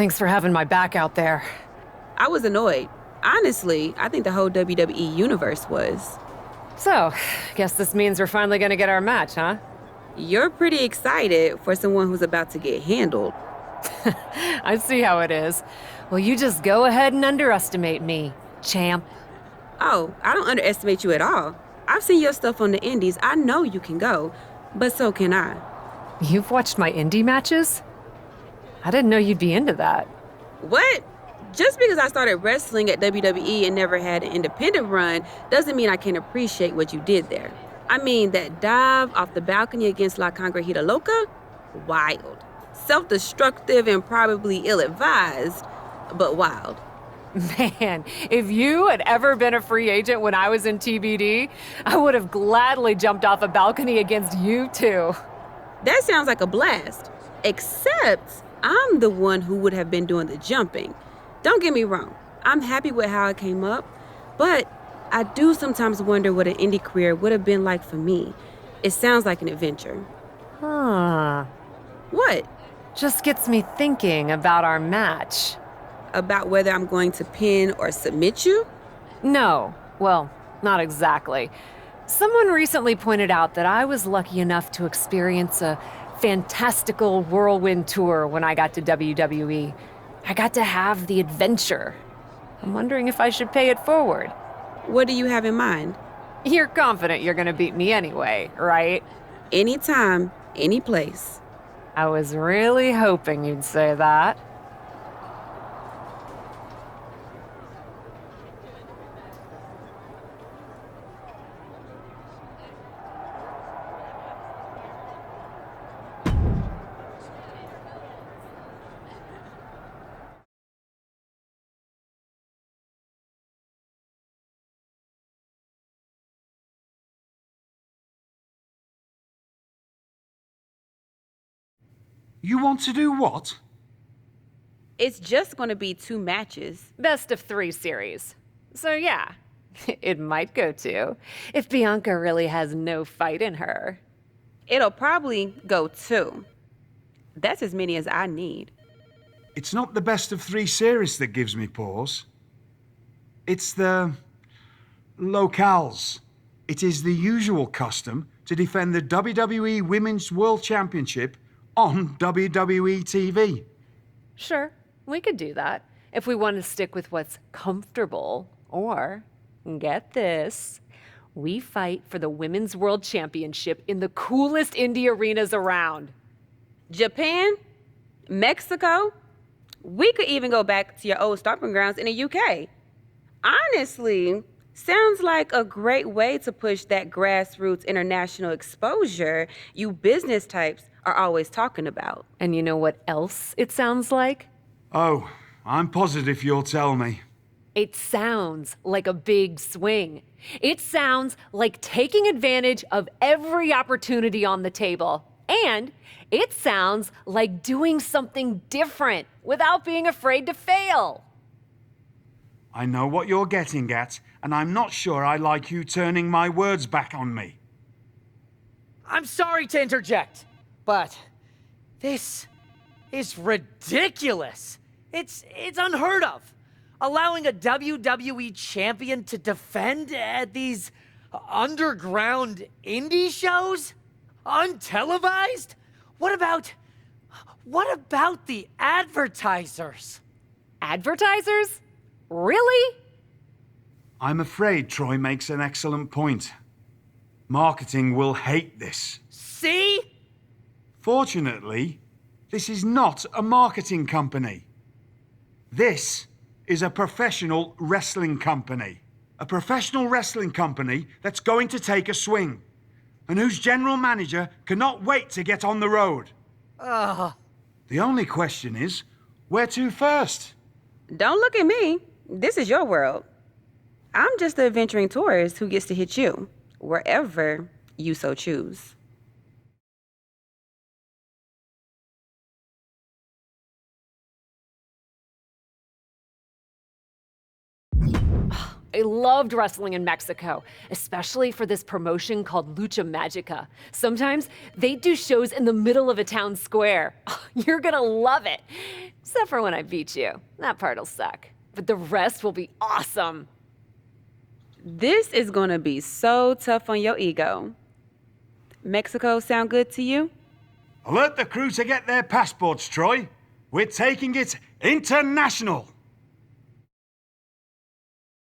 Thanks for having my back out there. I was annoyed. Honestly, I think the whole WWE universe was. So, guess this means we're finally gonna get our match, huh? You're pretty excited for someone who's about to get handled. I see how it is. Well, you just go ahead and underestimate me, champ. Oh, I don't underestimate you at all. I've seen your stuff on the indies. I know you can go, but so can I. You've watched my indie matches? I didn't know you'd be into that. What? Just because I started wrestling at WWE and never had an independent run doesn't mean I can't appreciate what you did there. I mean, that dive off the balcony against La Congregita Loca? Wild. Self-destructive and probably ill-advised, but wild. Man, if you had ever been a free agent when I was in TBD, I would have gladly jumped off a balcony against you too. That sounds like a blast. Except I'm the one who would have been doing the jumping. Don't get me wrong, I'm happy with how I came up, but I do sometimes wonder what an indie career would have been like for me. It sounds like an adventure. Huh. What? Just gets me thinking about our match. About whether I'm going to pin or submit you? No, well, not exactly. Someone recently pointed out that I was lucky enough to experience a fantastical whirlwind tour when I got to WWE. I got to have the adventure. I'm wondering if I should pay it forward. What do you have in mind? You're confident you're gonna beat me anyway, right? Anytime, any place. I was really hoping you'd say that. You want to do what? It's just going to be 2 matches. Best of 3 series. So yeah, it might go 2, if Bianca really has no fight in her. It'll probably go 2. That's as many as I need. It's not the best of 3 series that gives me pause. It's the locales. It is the usual custom to defend the WWE Women's World Championship on WWE TV. Sure, we could do that, if we want to stick with what's comfortable. Or, get this, we fight for the Women's World Championship in the coolest indie arenas around. Japan? Mexico? We could even go back to your old stomping grounds in the UK. Honestly, sounds like a great way to push that grassroots international exposure you business types are always talking about. And you know what else it sounds like? Oh, I'm positive you'll tell me. It sounds like a big swing. It sounds like taking advantage of every opportunity on the table. And it sounds like doing something different without being afraid to fail. I know what you're getting at, and I'm not sure I like you turning my words back on me. I'm sorry to interject, but this is ridiculous. It's unheard of. Allowing a WWE champion to defend at these underground indie shows? Untelevised? What about the advertisers? Advertisers? Really? I'm afraid Troy makes an excellent point. Marketing will hate this. See? Fortunately, this is not a marketing company. This is a professional wrestling company. A professional wrestling company that's going to take a swing, and whose general manager cannot wait to get on the road. The only question is, where to first? Don't look at me. This is your world. I'm just the adventuring tourist who gets to hit you, wherever you so choose. I loved wrestling in Mexico, especially for this promotion called Lucha Magica. Sometimes they do shows in the middle of a town square. You're gonna love it. Except for when I beat you. That part'll suck. But the rest will be awesome. This is gonna be so tough on your ego. Mexico sound good to you? Alert the crew to get their passports, Troy. We're taking it international.